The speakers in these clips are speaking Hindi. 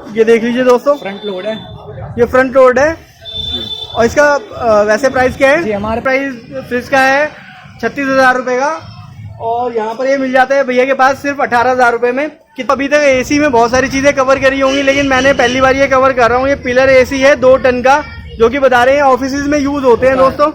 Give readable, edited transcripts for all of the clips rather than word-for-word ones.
ये देख लीजिए दोस्तों, फ्रंट लोड है, ये फ्रंट लोड है। और इसका वैसे प्राइस क्या है? जी हमारे प्राइस फ्रिज का है 36,000 रुपये का। और यहाँ पर ये मिल जाता है भैया के पास सिर्फ 18,000 रुपये में। कि अभी तक एसी में बहुत सारी चीज़ें कवर करी होंगी, लेकिन मैंने पहली बार ये कवर कर रहा हूँ। ये पिलर एसी है 2 टन का, जो कि बता रहे हैं ऑफिस में यूज़ होते हैं दोस्तों।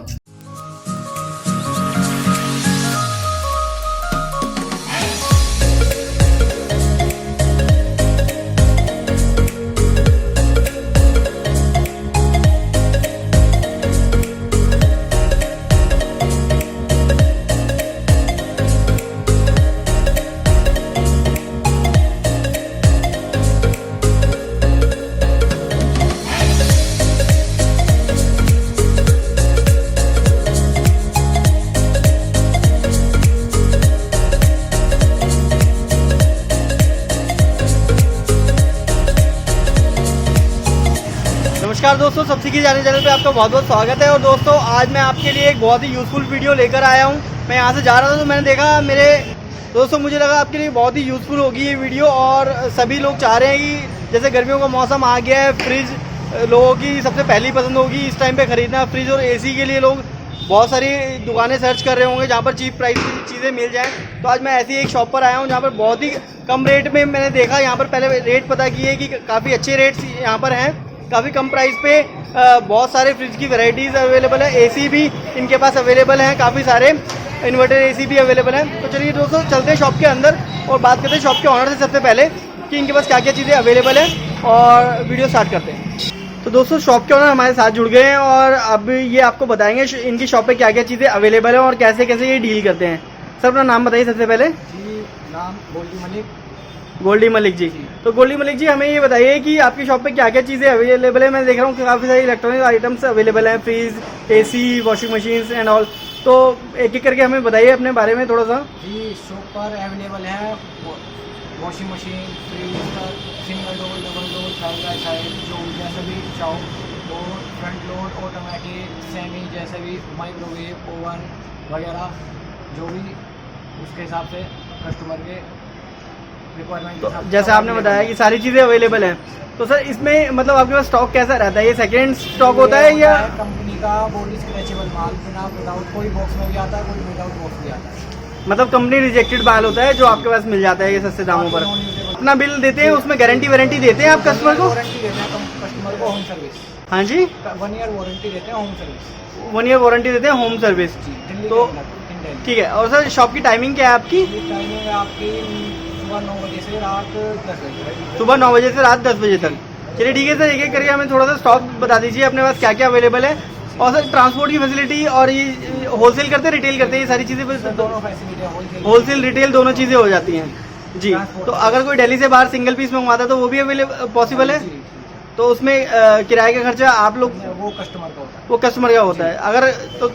नमस्कार दोस्तों, सबसे की जाने चैनल पे आपका बहुत बहुत स्वागत है। और दोस्तों आज मैं आपके लिए एक बहुत ही यूज़फुल वीडियो लेकर आया हूँ। मैं यहाँ से जा रहा था तो मैंने देखा मेरे दोस्तों, मुझे लगा आपके लिए बहुत ही यूज़फुल होगी ये वीडियो। और सभी लोग चाह रहे हैं कि जैसे गर्मियों का मौसम आ गया है, फ्रिज लोगों की सबसे पहली पसंद होगी इस टाइम पे ख़रीदना। फ्रिज और एसी के लिए लोग बहुत सारी दुकानें सर्च कर रहे होंगे जहाँ पर चीप प्राइस की चीज़ें मिल जाएँ। तो आज मैं ऐसी एक शॉप पर आया हूँ जहाँ पर बहुत ही कम रेट में मैंने देखा। यहाँ पर पहले रेट पता किए कि काफ़ी अच्छे रेट्स यहाँ पर हैं, काफ़ी कम प्राइस पे बहुत सारे फ्रिज की वैरायटीज़ अवेलेबल है। एसी भी इनके पास अवेलेबल हैं, काफ़ी सारे इन्वर्टर एसी भी अवेलेबल हैं। तो चलिए दोस्तों चलते हैं शॉप के अंदर और बात करते हैं शॉप के ऑनर से सबसे पहले कि इनके पास क्या क्या चीज़ें अवेलेबल हैं, और वीडियो स्टार्ट करते हैं। तो दोस्तों शॉप के ऑनर हमारे साथ जुड़ गए हैं और अब ये आपको बताएंगे इनकी शॉप पे क्या क्या चीज़ें अवेलेबल हैं और कैसे कैसे ये डील करते हैं। सर अपना नाम बताइए सबसे पहले। जी नाम गोल्डी मलिक। गोल्डी मलिक जी। तो गोल्डी मलिक जी हमें ये बताइए कि आपकी शॉप पे क्या क्या चीज़ें अवेलेबल है। मैं देख रहा हूँ कि काफ़ी सारी इलेक्ट्रॉनिक आइटम्स अवेलेबल हैं, fridge, AC, washing machines and all. तो एक एक करके हमें बताइए अपने बारे में थोड़ा सा। जी शॉप पर अवेलेबल है washing machine, fridge, single door, double door, side जो जैसे भी चाहो, और फ्रंट लोड, ऑटोमेटिक, सेमी, जैसे भी माइक्रोवेव, ओवन वगैरह जो भी उसके हिसाब से कस्टमर के रिक्वायरमेंट। तो जैसे आपने बताया कि सारी चीज़ें अवेलेबल हैं, तो सर इसमें मतलब आपके पास स्टॉक कैसा रहता है? ये सेकेंड स्टॉक होता है या कंपनी का बॉडी स्क्रैचेबल माल, बिना विदाउट कोई बॉक्स में भी आता है, कोई विदाउट बॉक्स भी आता है। मतलब कंपनी रिजेक्टेड माल होता है जो आपके पास मिल जाता है ये सस्ते दामों पर? अपना बिल देते हैं, उसमें गारंटी वारंटी देते हैं आप कस्टमर को? वारंटी देते हैं कस्टमर को, होम सर्विस। हाँ जी, 1 ईयर वारंटी देते हैं, होम सर्विस। 1 ईयर वारंटी देते हैं, होम सर्विस। तो ठीक है। और सर शॉप की टाइमिंग क्या है आपकी? टाइमिंग है आपकी सुबह 9 बजे से रात 10 बजे तक। सुबह 9 बजे से रात 10 बजे तक। चलिए ठीक है सर, एक एक करके हमें थोड़ा सा स्टॉक बता दीजिए अपने पास क्या क्या अवेलेबल है। और सर ट्रांसपोर्ट की फैसिलिटी, और ये होलसेल करते हैं रिटेल करते हैं, ये सारी चीज़ें दोनों फैसिलिटी, होलसेल रिटेल दोनों चीज़ें हो जाती हैं जी। तो अगर कोई दिल्ली से बाहर सिंगल पीस मंगवाता है तो वो भी अवेलेबल पॉसिबल है? तो उसमें किराए का खर्चा आप लोग, वो कस्टमर का होता है। वो कस्टमर का होता है। अगर तो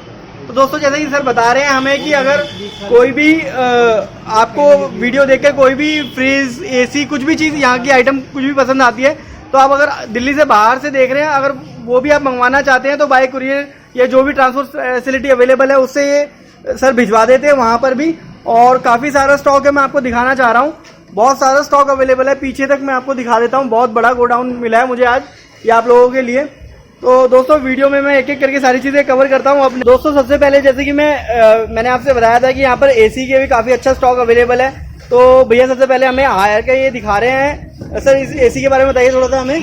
दोस्तों जैसे कि सर बता रहे हैं हमें कि अगर कोई भी आपको वीडियो देखकर कोई भी फ्रिज, एसी, कुछ भी चीज़ यहाँ की आइटम कुछ भी पसंद आती है, तो आप अगर दिल्ली से बाहर से देख रहे हैं, अगर वो भी आप मंगवाना चाहते हैं तो बाय कुरियर या जो भी ट्रांसपोर्ट फैसिलिटी अवेलेबल है उससे ये सर भिजवा देते हैं वहाँ पर भी। और काफ़ी सारा स्टॉक है, मैं आपको दिखाना चाह रहा हूँ, बहुत सारा स्टॉक अवेलेबल है। पीछे तक मैं आपको दिखा देता हूँ, बहुत बड़ा गोडाउन मिला है मुझे आज ये आप लोगों के लिए। तो दोस्तों वीडियो में मैं एक एक करके सारी चीज़ें कवर करता हूँ अपने। दोस्तों सबसे पहले जैसे कि मैंने आपसे बताया था कि यहाँ पर एसी के भी काफ़ी अच्छा स्टॉक अवेलेबल है। तो भैया सबसे पहले हमें हायर का ये दिखा रहे हैं। सर इस एसी के बारे में बताइए थोड़ा सा हमें।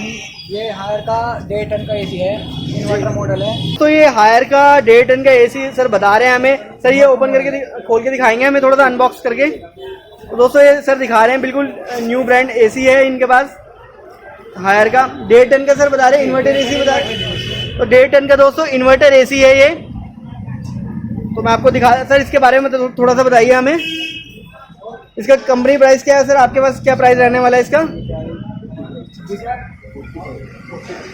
ये हायर का 1.5 टन का एसी है, इन्वर्टर मॉडल है। तो ये हायर का 1.5 टन का एसी सर बता रहे हैं हमें। सर ये ओपन करके खोल के दिखाएंगे हमें थोड़ा सा अनबॉक्स करके। तो दोस्तों ये सर दिखा रहे हैं, बिल्कुल न्यू ब्रांड एसी है इनके पास हायर का। 1.5 टन का सर बता रहे हैं, इन्वर्टर एसी बता रहे हैं। तो 1.5 टन का दोस्तों इन्वर्टर एसी है ये। तो मैं आपको दिखा सर इसके बारे में तो थोड़ा सा बताइए हमें। इसका कंपनी प्राइस क्या है सर, आपके पास क्या प्राइस रहने वाला है इसका?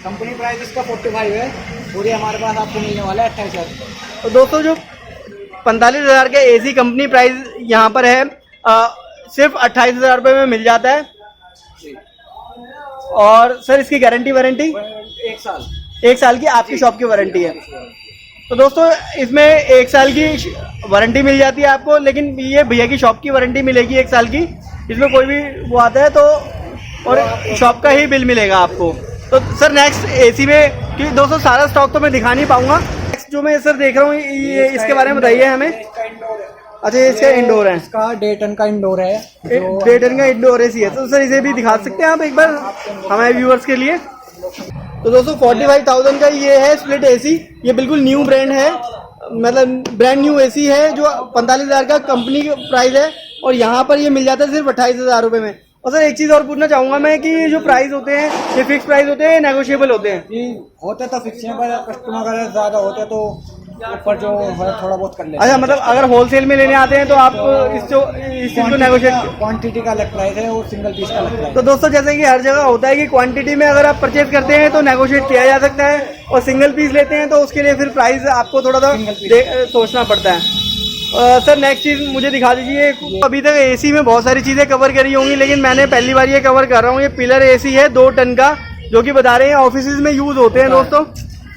कंपनी प्राइस इसका 45 है और ये हमारे पास आपको मिलने वाला है 28,000। तो दोस्तों जो 45,000 का एसी कंपनी प्राइस यहाँ पर है, सिर्फ 28,000 रुपये में मिल जाता है। और सर इसकी गारंटी वारंटी 1 साल की आपकी शॉप की वारंटी है। तो दोस्तों इसमें 1 साल की वारंटी मिल जाती है आपको, लेकिन ये भैया की शॉप की वारंटी मिलेगी 1 साल की। इसमें कोई भी वो आता है तो और शॉप का ही बिल मिलेगा आपको। तो सर नेक्स्ट एसी में, क्योंकि दोस्तों सारा स्टॉक तो मैं दिखा नहीं पाऊंगा, नेक्स्ट जो मैं सर देख रहा हूँ ये इसके बारे में बताइए हमें। अच्छा ये इसका इंडोर है, इसका 1.5 टन का इंडोर है, 1.5 टन का इंडोर एसी है। तो सर इसे भी दिखा सकते हैं आप एक बार हमारे व्यूअर्स के लिए। तो दोस्तों 45,000 का ये है स्प्लिट एसी, ये बिल्कुल न्यू ब्रांड है, मतलब ब्रांड न्यू एसी है जो 45,000 का कंपनी का प्राइस है, और यहाँ पर ये मिल जाता है सिर्फ 28,000 रुपये में। और सर एक चीज़ और पूछना चाहूँगा मैं कि जो प्राइस होते हैं ये फिक्स प्राइस होते हैं, नेगोशिएबल होते हैं? होते तो फिक्स हैं, पर कस्टमर अगर ज़्यादा होते तो ऊपर जो है थोड़ा बहुत कर लेते। अच्छा, मतलब अगर होलसेल में लेने आते हैं तो आप इस चीज़ को नेगोशिएट, क्वांटिटी का अलग प्राइस है और सिंगल पीस का अलग प्राइस। तो दोस्तों जैसे कि हर जगह होता है कि क्वांटिटी में अगर आप परचेज करते हैं तो नेगोशिएट किया जा सकता है, और सिंगल पीस लेते हैं तो उसके लिए फिर प्राइस आपको थोड़ा सा सोचना पड़ता है। सर नेक्स्ट चीज़ मुझे दिखा दीजिए। अभी तक एसी में बहुत सारी चीज़ें कवर करी होंगी, लेकिन मैंने पहली बार ये कवर कर रहा हूँ। ये पिलर एसी है 2 टन का, जो कि बता रहे हैं ऑफिस में यूज़ होते हैं दोस्तों।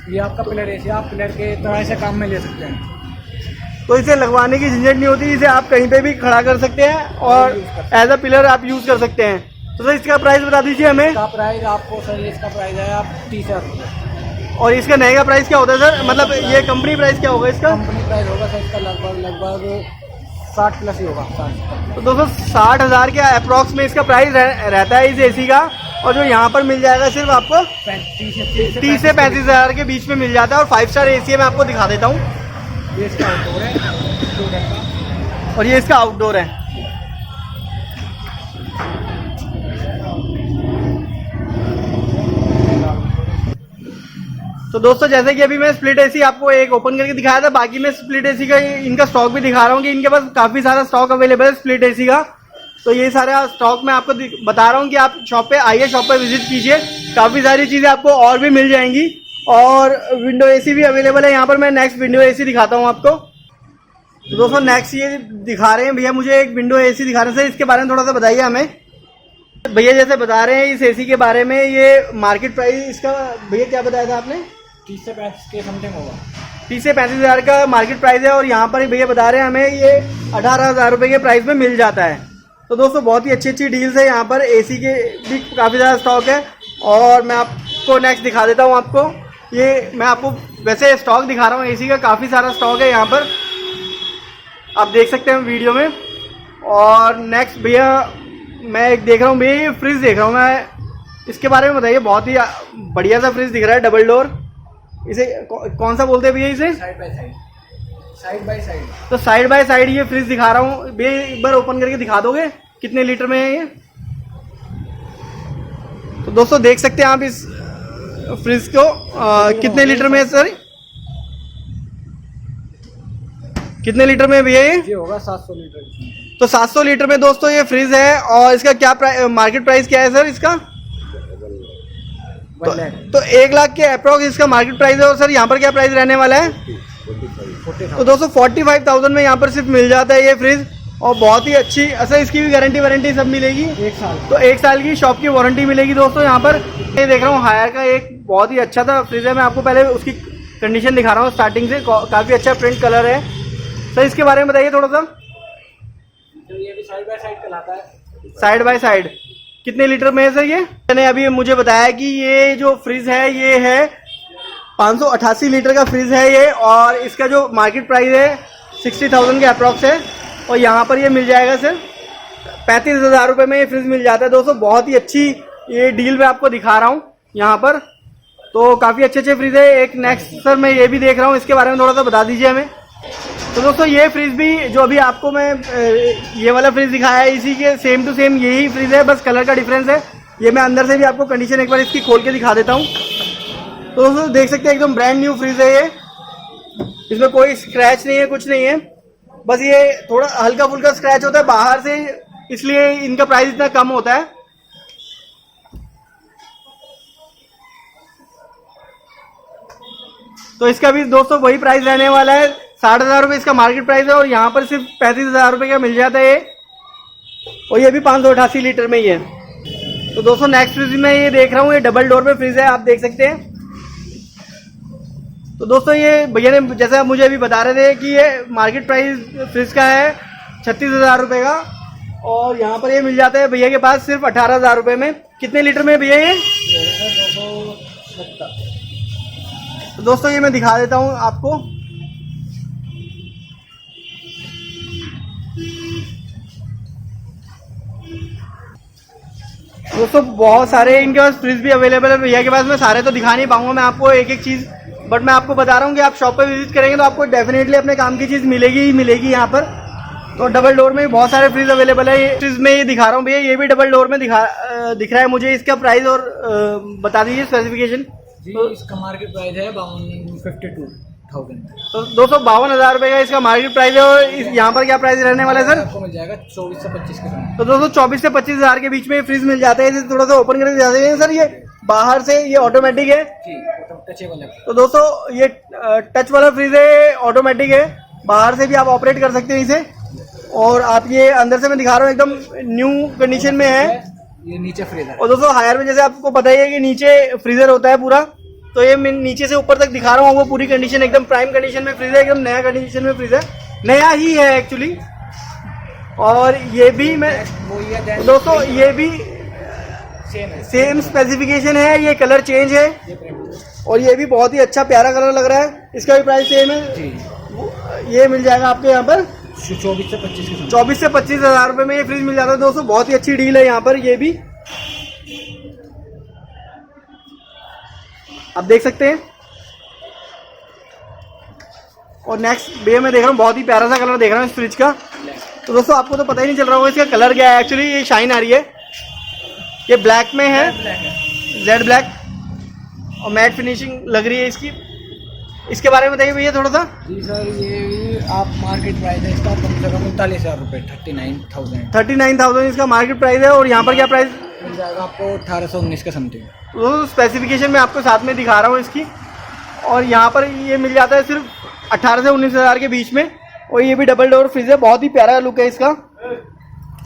ये आपका पिलर एसी, आप पिलर के तरह से काम में ले सकते हैं, तो इसे लगवाने की झंझट नहीं होती, इसे आप कहीं पे भी खड़ा कर सकते हैं और एज अ पिलर आप यूज़ कर सकते हैं। तो सर इसका प्राइस बता दीजिए हमें। इसका प्राइस आपको सर, इसका प्राइस है आप 30,000 रुपये। और इसका नए का प्राइस क्या होता है सर, मतलब ये कंपनी प्राइस क्या होगा इसका? कंपनी प्राइस होगा सर इसका लगभग 60 प्लस ही होगा, 60। तो दोस्तों 60,000 के अप्रॉक्स में इसका प्राइस रहता है इस एसी का, और जो यहाँ पर मिल जाएगा सिर्फ आपको 30 से 35,000 के बीच में मिल जाता है। और 5 स्टार एसी है, मैं आपको दिखा देता हूँ। ये इसका आउटडोर है 2 टन का, और ये इसका आउटडोर है। तो दोस्तों जैसे कि अभी मैं स्प्लिट एसी आपको एक ओपन करके दिखाया था, बाकी मैं स्प्लिट एसी का इनका स्टॉक भी दिखा रहा हूँ कि इनके पास काफ़ी सारा स्टॉक अवेलेबल है स्प्लिट एसी का। तो ये सारा स्टॉक मैं आपको बता रहा हूँ कि आप शॉप पे आइए, शॉप पे विजिट कीजिए, काफ़ी सारी चीज़ें आपको और भी मिल जाएंगी। और विंडो एसी भी अवेलेबल है यहाँ पर। मैं नेक्स्ट विंडो एसी दिखाता हूँ आपको। तो दोस्तों नेक्स्ट ये दिखा रहे हैं भैया, मुझे एक विंडो एसी दिखा रहे हैं। सर इसके बारे में थोड़ा सा बताइए हमें। भैया जैसे बता रहे हैं इस एसी के बारे में, ये मार्केट प्राइस इसका भैया क्या बताया था आपने? 30 से 35 के समथिंग होगा। 30 से 35,000 का मार्केट प्राइस है, और यहाँ पर भैया बता रहे हैं हमें ये 18,000 रुपये के प्राइस में मिल जाता है। तो दोस्तों बहुत ही अच्छी अच्छी डील्स है यहाँ पर, एसी के भी काफ़ी ज़्यादा स्टॉक है। और मैं आपको नेक्स्ट दिखा देता हूँ आपको। ये मैं आपको वैसे स्टॉक दिखा रहा हूँ एसी का, काफ़ी सारा स्टॉक है यहाँ पर, आप देख सकते हैं वीडियो में। और नेक्स्ट भैया मैं एक देख रहा हूँ भैया, ये फ्रिज देख रहा हूँ मैं, इसके बारे में बताइए। बहुत ही बढ़िया सा फ्रिज दिख रहा है, डबल डोर। इसे कौन सा बोलते हैं भैया इसे? Side by side, side by side. तो साइड बाय साइड ये फ्रिज दिखा रहा हूँ भैया, एक बार ओपन करके दिखा दोगे कितने लीटर में है ये? तो दोस्तों देख सकते हैं आप इस फ्रिज को, कितने लीटर में है सर? कितने लीटर में भैया ये होगा 700 लीटर। तो 700 लीटर में दोस्तों ये फ्रिज है। और इसका क्या मार्केट प्राइस क्या है सर इसका? तो 1 लाख के अप्रॉक्स इसका मार्केट प्राइस है। और सर यहाँ पर क्या प्राइस रहने वाला है? तो दोस्तों 45,000 में यहाँ पर सिर्फ मिल जाता है ये फ्रिज, और बहुत ही अच्छी। अच्छा इसकी भी गारंटी सब मिलेगी 1 साल। तो 1 साल की शॉप की वारंटी मिलेगी दोस्तों यहाँ पर। ये देख रहा हूँ हायर का एक बहुत ही अच्छा सा फ्रिज है, मैं आपको पहले उसकी कंडीशन दिखा रहा हूँ स्टार्टिंग से। काफ़ी अच्छा प्रिंट कलर है। सर इसके बारे में बताइए थोड़ा सा। तो ये भी साइड बाय साइड चलाता है। साइड बाय साइड कितने लीटर में है सर ये? मैंने अभी मुझे बताया कि ये जो फ्रिज है ये है 588 लीटर का फ्रिज है ये, और इसका जो मार्केट प्राइस है 60,000 के अप्रॉक्स है। और यहाँ पर ये मिल जाएगा सर 35,000 रुपये में ये फ्रिज मिल जाता है दोस्तों। बहुत ही अच्छी ये डील मैं आपको दिखा रहा हूँ यहाँ पर। तो काफ़ी अच्छे अच्छे फ्रिज है। एक नेक्स्ट सर मैं ये भी देख रहा हूँ, इसके बारे में थोड़ा सा बता दीजिए हमें। तो दोस्तों ये फ्रिज भी जो अभी आपको मैं ये वाला फ्रिज दिखाया है, इसी के सेम टू सेम यही फ्रिज है, बस कलर का डिफरेंस है। ये मैं अंदर से भी आपको कंडीशन एक बार इसकी खोल के दिखा देता हूँ। तो दोस्तों देख सकते हैं एकदम ब्रांड न्यू फ्रिज है ये, इसमें कोई स्क्रैच नहीं है, कुछ नहीं है। बस ये थोड़ा हल्का फुल्का स्क्रैच होता है बाहर से, इसलिए इनका प्राइस इतना कम होता है। तो इसका भी दोस्तों वही प्राइस रहने वाला है, 60,000 रुपये इसका मार्केट प्राइस है, और यहाँ पर सिर्फ 35,000 रुपये का मिल जाता है ये, और ये भी 588 लीटर में ही है। तो दोस्तों नेक्स्ट फ्रिज में ये देख रहा हूँ, ये डबल डोर में फ्रिज है, आप देख सकते हैं। तो दोस्तों ये भैया ने जैसा मुझे अभी बता रहे थे कि ये मार्केट प्राइस फ्रिज का है 36,000 रुपये का, और यहाँ पर ये मिल जाता है भैया के पास सिर्फ 18,000 रुपये में। कितने लीटर में है भैया ये? 270। तो दोस्तों ये मैं दिखा देता हूँ आपको। दोस्तों बहुत सारे इनके पास फ्रिज भी अवेलेबल है भैया के पास। मैं सारे तो दिखा नहीं पाऊंगा मैं आपको एक एक चीज़, बट मैं आपको बता रहा हूँ कि आप शॉप पे विजिट करेंगे तो आपको डेफिनेटली अपने काम की चीज़ मिलेगी ही मिलेगी यहाँ पर। तो डबल डोर में बहुत सारे फ्रिज अवेलेबल है। ये फ्रिज में ये दिखा रहा हूँ भैया, ये भी डबल डोर में दिख रहा है मुझे। इसका प्राइस और बता दीजिए स्पेसिफिकेशन। जी इसका मार्केट प्राइस है 52,000। तो 252,000 रुपये का इसका मार्केट प्राइस है। और यहाँ पर क्या प्राइस रहने वाला है सर? आपको मिल जाएगा 24 से 25 के समय। तो दोस्तों 24 से 25,000 के बीच में फ्रिज मिल जाते हैं। इसे थोड़ा सा ओपन करके दिखा देंगे सर। ये बाहर से ये ऑटोमेटिक है जी, टचेबल है। तो दोस्तों ये टच वाला फ्रिज है, ऑटोमेटिक है, बाहर से भी आप ऑपरेट कर सकते हैं इसे। और आप ये अंदर से मैं दिखा रहा हूँ एकदम न्यू कंडीशन में है। ये नीचे फ्रीजर। और दोस्तों हायर में जैसे आपको पता ही है कि नीचे फ्रीजर होता है पूरा, तो ये मैं नीचे से ऊपर तक दिखा रहा हूँ। वो पूरी कंडीशन एकदम प्राइम कंडीशन में फ्रीजर, एकदम नया कंडीशन में फ्रीजर, नया ही है एक्चुअली। और ये भी मैं दोस्तों ये भी सेम स्पेसिफिकेशन है। ये कलर चेंज है और ये भी बहुत ही अच्छा प्यारा कलर लग रहा है। इसका भी प्राइस सेम है जी। ये मिल जाएगा आपके यहाँ पर 24 से 25 के 24 से 25,000 रुपये में ये फ्रिज मिल जाता है दोस्तों। बहुत ही अच्छी डील है यहाँ पर। ये भी आप देख सकते हैं। और नेक्स्ट भैया मैं देख रहा हूँ बहुत ही प्यारा सा कलर देख रहा हूँ इस फ्रिज का। तो दोस्तों आपको तो पता ही नहीं चल रहा होगा इसका कलर क्या है। एक्चुअली ये शाइन आ रही है, ये ब्लैक में है, जेड ब्लैक, और मैट फिनिशिंग लग रही है इसकी। इसके बारे में बताइए भैया थोड़ा सा। जी सर ये भी आप मार्केट प्राइस है इसका कम से कम 39,000 रुपये, 39,000 इसका मार्केट प्राइस है। और यहाँ पर क्या प्राइस मिल जाएगा आपको? 1819 के समथिंग। तो स्पेसिफिकेशन मैं आपको साथ में दिखा रहा हूँ इसकी। और यहाँ पर ये मिल जाता है सिर्फ 18 से 19,000 के बीच में। और ये भी डबल डोर फ्रिज है, बहुत ही प्यारा लुक है इसका।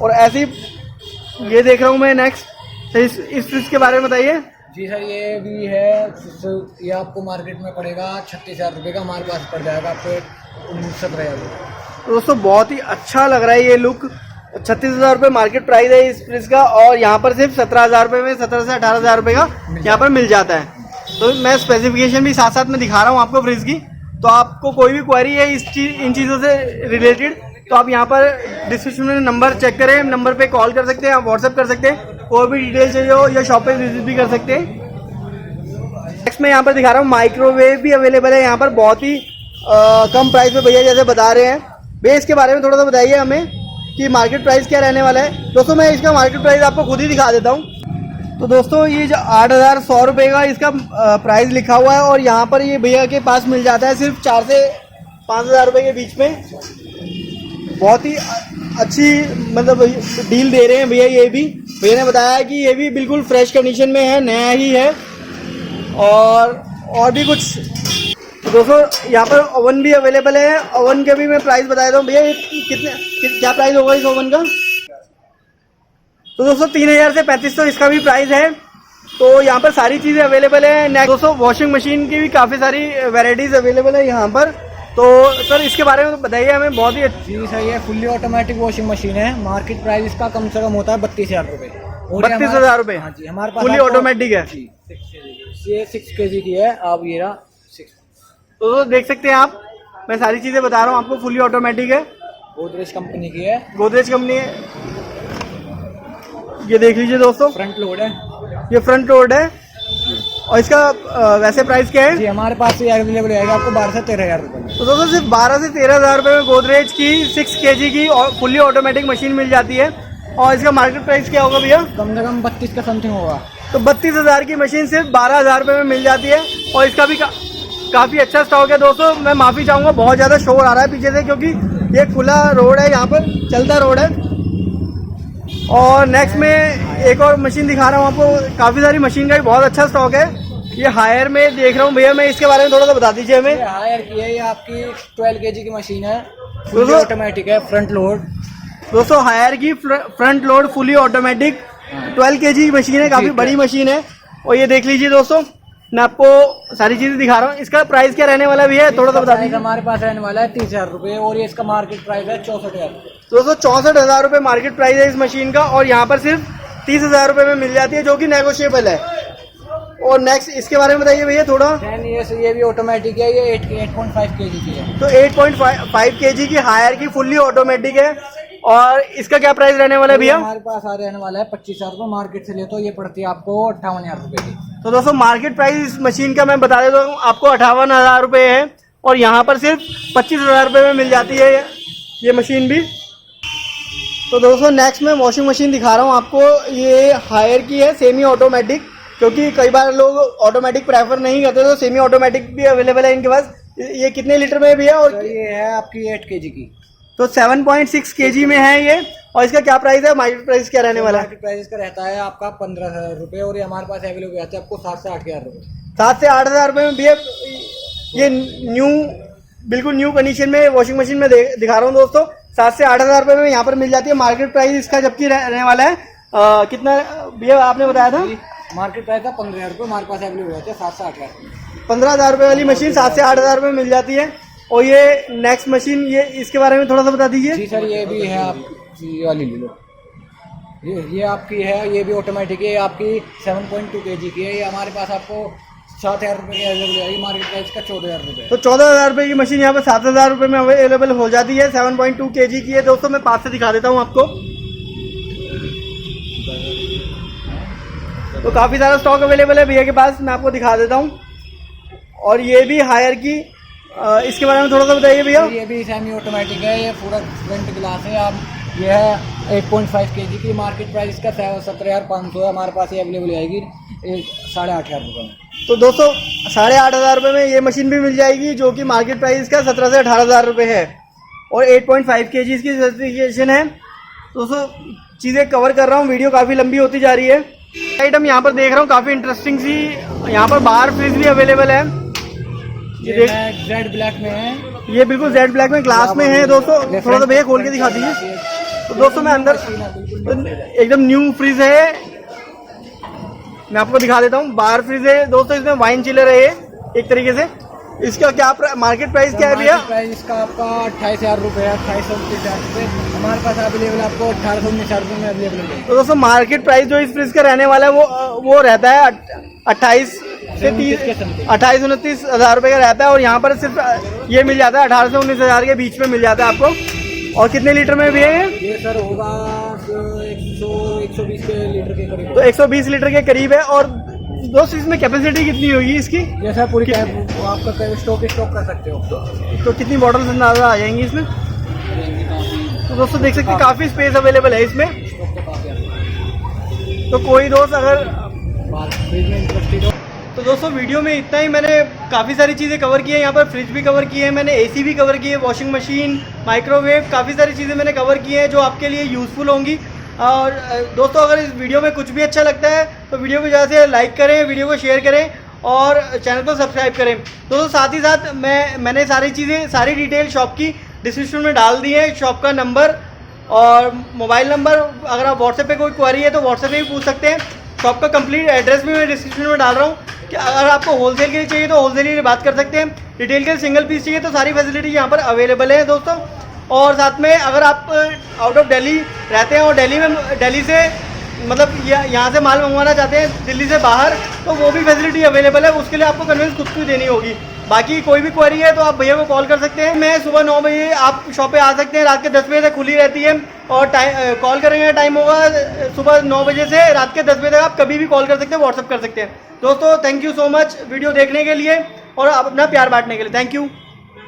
और ऐसे ही ये देख रहा हूँ मैं नेक्स्ट। इस फ्रिज के बारे में बताइए। जी सर ये भी है, ये आपको मार्केट में पड़ेगा 36,000 रुपये का, हमारे पास पड़ जाएगा आपको 17,000 रुपये। तो दोस्तों बहुत ही अच्छा लग रहा है ये लुक। 36,000 रुपये मार्केट प्राइस है इस फ्रिज का। और यहाँ पर सिर्फ 17,000 रुपये में 17 से 18,000 रुपये का यहाँ पर मिल जाता है। तो मैं स्पेसिफिकेशन भी साथ साथ में दिखा रहा हूँ आपको फ्रिज की। तो आपको कोई भी क्वेरी है इन चीज़ों से रिलेटेड तो आप यहाँ पर डिस्क्रिप्शन में नंबर चेक करें, नंबर पे कॉल कर सकते हैं, आप व्हाट्सएप कर सकते हैं, कोई भी डिटेल चाहिए हो या शॉप पे विजिट भी कर सकते हैं। नेक्स्ट मैं यहाँ पर दिखा रहा हूँ माइक्रोवेव भी अवेलेबल है यहाँ पर, बहुत ही कम प्राइस में भैया जैसे बता रहे हैं। भैया इसके बारे में थोड़ा सा बताइए हमें कि मार्केट प्राइस क्या रहने वाला है। दोस्तों मैं इसका मार्केट प्राइस आपको खुद ही दिखा देता हूँ। तो दोस्तों ये जो 8,100 रुपये का इसका प्राइस लिखा हुआ है। और यहाँ पर ये भैया के पास मिल जाता है सिर्फ 4 से 5,000 रुपये के बीच में। बहुत ही अच्छी मतलब डील दे रहे हैं भैया। ये भी भैया ने बताया है कि ये भी बिल्कुल फ्रेश कंडीशन में है, नया ही है। और भी कुछ तो दोस्तों यहाँ पर ओवन भी अवेलेबल है। ओवन के भी मैं प्राइस बता देता हूँ भैया। क्या प्राइस होगा इस ओवन का? तो दोस्तों 3,000 से 3,500 इसका भी प्राइस है। तो यहाँ पर सारी चीज़ें अवेलेबल है। नेक्स्ट दोस्तों वॉशिंग मशीन की भी काफ़ी सारी वेराइटीज़ अवेलेबल है यहाँ पर। तो सर इसके बारे में बताइए हमें। बहुत ही अच्छी जी सर ये फुल्ली ऑटोमेटिक वॉशिंग मशीन है। मार्केट प्राइस इसका कम से कम होता है 32,000 रुपये। 32,000 रुपये? हाँ जी हमारे पास फुल्ली ऑटोमेटिक है। ये 6 kg की है। आप ये रहा 6। तो देख सकते हैं आप, मैं सारी चीज़ें बता रहा हूँ आपको। फुल्ली ऑटोमेटिक है, गोदरेज कंपनी की है। गोदरेज कंपनी है। ये देख लीजिए दोस्तों, फ्रंट लोड है, ये फ्रंट लोड है। और इसका वैसे प्राइस क्या है? जी हमारे पास ये अवेलेबल रहेगा आपको 12 से 13,000 रुपये। तो दोस्तों सिर्फ 12 से 13,000 रुपये में गोदरेज की 6 kg की फुल्ली ऑटोमेटिक मशीन मिल जाती है। और इसका मार्केट प्राइस क्या होगा भैया? कम से कम 32 का समथिंग होगा। तो 32,000 की मशीन सिर्फ 12,000 रुपये में मिल जाती है। और इसका भी काफ़ी अच्छा स्टॉक है दोस्तों। मैं माफ़ी चाहूँगा बहुत ज़्यादा शोर आ रहा है पीछे से, क्योंकि ये खुला रोड है, यहाँ पर चलता रोड है। और नेक्स्ट में एक और मशीन दिखा रहा हूँ आपको। काफ़ी सारी मशीन का भी बहुत अच्छा स्टॉक है। ये हायर में देख रहा हूँ भैया मैं, इसके बारे में थोड़ा सा बता दीजिए हमें। ये हायर की है, ये आपकी 12 kg की मशीन है, फुली ऑटोमेटिक है, फ्रंट लोड। दोस्तों हायर की front load fully automatic 12 kg की मशीन है, काफ़ी बड़ी मशीन है। और ये देख लीजिए दोस्तों, मैं आपको सारी चीज़ें दिखा रहा हूँ। इसका प्राइस क्या रहने वाला भी है थोड़ा सा बता दीजिए। हमारे पास रहने वाला है 30,000 रुपये। और ये इसका मार्केट प्राइस है 64,000। दोस्तों 64,000 रुपये मार्केट प्राइस है इस मशीन का। और यहाँ पर सिर्फ 30,000 रुपये में मिल जाती है, जो कि नेगोशिएबल है। और नेक्स्ट इसके बारे में बताइए भैया थोड़ा। ये भी ऑटोमेटिक है, ये 8.5 kg की है। तो 8.5 kg की हायर की फुल्ली ऑटोमेटिक है। और इसका क्या प्राइस रहने वाला है भैया? हमारे पास आ रहने वाला है 25,000 रुपये, मार्केट से ले तो ये पड़ती है आपको 58,000 रुपये की। तो दोस्तों मार्केट प्राइस इस मशीन का मैं बता देता हूँ आपको 58,000 रुपये है, और यहाँ पर सिर्फ 25,000 रुपये में मिल जाती है ये मशीन भी। तो दोस्तों नेक्स्ट मैं वॉशिंग मशीन दिखा रहा हूँ आपको। ये हायर की है, सेमी ऑटोमेटिक, क्योंकि कई बार लोग ऑटोमेटिक प्रेफर नहीं करते, तो सेमी ऑटोमेटिक भी अवेलेबल है इनके पास। ये कितने लीटर में भी है? और ये है आपकी 8 kg की। तो 7.6 kg में है ये। और इसका क्या प्राइस है? मार्केट प्राइस क्या रहने वाला है? मार्केट प्राइस का रहता है आपका 15,000 रुपये, और ये हमारे पास अवेलेबल रहता है आपको 7 से 8,000 रुपये। 7 से 8,000 रुपये में भैया ये न्यू, बिल्कुल न्यू कंडीशन में वॉशिंग मशीन में दिखा रहा हूँ दोस्तों। 7 से 8,000 रुपये में यहाँ पर मिल जाती है। मार्केट प्राइस इसका जबकि रहने वाला है कितना भैया आपने बताया था? मार्केट प्राइस था 15,000 रुपये, हमारे पास अवेलेबल रहता है 7 से 8,000। 15,000 रुपये वाली मशीन 7 से 8,000 रुपये में मिल जाती है। और ये नेक्स्ट मशीन, ये इसके बारे में थोड़ा सा बता दीजिए। जी सर, ये भी है, आप ये वाली ले लो। ये आपकी है, ये भी ऑटोमेटिक है, ये आपकी 7.2 kg की है। ये हमारे पास आपको 7,000 रुपये की अवेलेबल है। मार्केट प्राइस का 14,000 रुपये। तो 14,000 रुपये की मशीन यहाँ पर 7,000 रुपये में अवेलेबल हो जाती है। 7.2 kg की है दोस्तों। मैं पास से दिखा देता हूँ आपको। तो काफ़ी सारा स्टॉक अवेलेबल है भैया के पास, मैं आपको दिखा देता हूँ। और ये भी हायर की, इसके बारे में थोड़ा सा बताइए भैया। ये भी सेमी ऑटोमेटिक है, ये पूरा फ्रंट ग्लास है। आप ये है 8.5 kg की। मार्केट प्राइस का 17,500 है, हमारे पास ये अवेलेबल आएगी 8,500 रुपये में। तो दोस्तों 8,500 रुपये में ये मशीन भी मिल जाएगी, जो कि मार्केट प्राइस का 17,000 से 18,000 रुपये है। और 8.5 kg इसकी सर्टिफिकेशन है। दोस्तों चीज़ें कवर कर रहा हूँ, वीडियो काफ़ी लंबी होती जा रही है। आइटम यहाँ पर देख रहा हूँ काफ़ी इंटरेस्टिंग सी, यहाँ पर बाहर फ्रिज भी अवेलेबल है। ये देख जेड ब्लैक में है, ये बिल्कुल जेड ब्लैक में ग्लास में है दोस्तों। थोड़ा सा भैया खोल के दिखा दीजिए। तो दोस्तों मैं अंदर एकदम न्यू फ्रिज है, मैं आपको दिखा देता हूँ। बाहर फ्रिज है दोस्तों, इसमें वाइन चिलर है ये एक तरीके से। इसका क्या मार्केट प्राइस क्या है भैया? प्राइस इसका आपका 28,000 रुपये है, 28,000 रुपये। हमारे पास अवेलेबल आपको 18,000 रुपये में अवेलेबल है। तो दोस्तों मार्केट प्राइस जो इस फ्रिज का रहने वाला है वो रहता है 28 से 29,000 रुपये का रहता है। और यहाँ पर सिर्फ ये मिल जाता है 18 से 19,000 के बीच में मिल जाता है आपको। और कितने लीटर में भी है ये सर? होगा 120 लीटर के करीब। तो 120 लीटर के करीब है। और दोस्त इसमें कैपेसिटी कितनी होगी इसकी? ये सर पूरी आपका स्टॉक कर सकते हो। तो कितनी बॉटल्स अंदाजा आ जाएंगी इसमें? तो दोस्तों देख सकते हैं काफ़ी स्पेस अवेलेबल है इसमें। तो कोई दोस्त अगर इंटरेस्टेड हो तो दोस्तों वीडियो में इतना ही। मैंने काफ़ी सारी चीज़ें कवर की है, यहाँ पर फ्रिज भी कवर की है मैंने, एसी भी कवर की है, वॉशिंग मशीन, माइक्रोवेव, काफ़ी सारी चीज़ें मैंने कवर की हैं जो आपके लिए यूज़फुल होंगी। और दोस्तों अगर इस वीडियो में कुछ भी अच्छा लगता है तो वीडियो को ज़्यादा से लाइक करें, वीडियो को शेयर करें और चैनल को सब्सक्राइब करें। दोस्तों साथ ही साथ मैंने सारी डिटेल शॉप की डिस्क्रिप्शन में डाल दी है। शॉप का नंबर और मोबाइल नंबर, अगर आप व्हाट्सएप पे कोई क्वेरी है तो व्हाट्सएप पे भी पूछ सकते हैं। शॉप का कंप्लीट एड्रेस भी मैं डिस्क्रिप्शन में डाल रहा हूँ कि अगर आपको होलसेल के लिए चाहिए तो होलसेल के लिए बात कर सकते हैं, रिटेल के लिए सिंगल पीस चाहिए तो सारी फैसिलिटी यहाँ पर अवेलेबल है दोस्तों। और साथ में अगर आप आउट ऑफ दिल्ली रहते हैं और दिल्ली से मतलब यहाँ से माल मंगवाना चाहते हैं दिल्ली से बाहर, तो वो भी फैसिलिटी अवेलेबल है। उसके लिए आपको कन्वेंस खुद को देनी होगी। बाकी कोई भी क्वेरी है तो आप भैया को कॉल कर सकते हैं। मैं सुबह 9 बजे आप शॉप पे आ सकते हैं, रात के 10 बजे तक खुली रहती है। और कॉल करेंगे टाइम होगा सुबह 9 बजे से रात के 10 बजे तक। आप कभी भी कॉल कर सकते हैं, व्हाट्सअप कर सकते हैं। दोस्तों thank you so much video देखने के लिए और अपना प्यार बांटने के लिए। Thank you.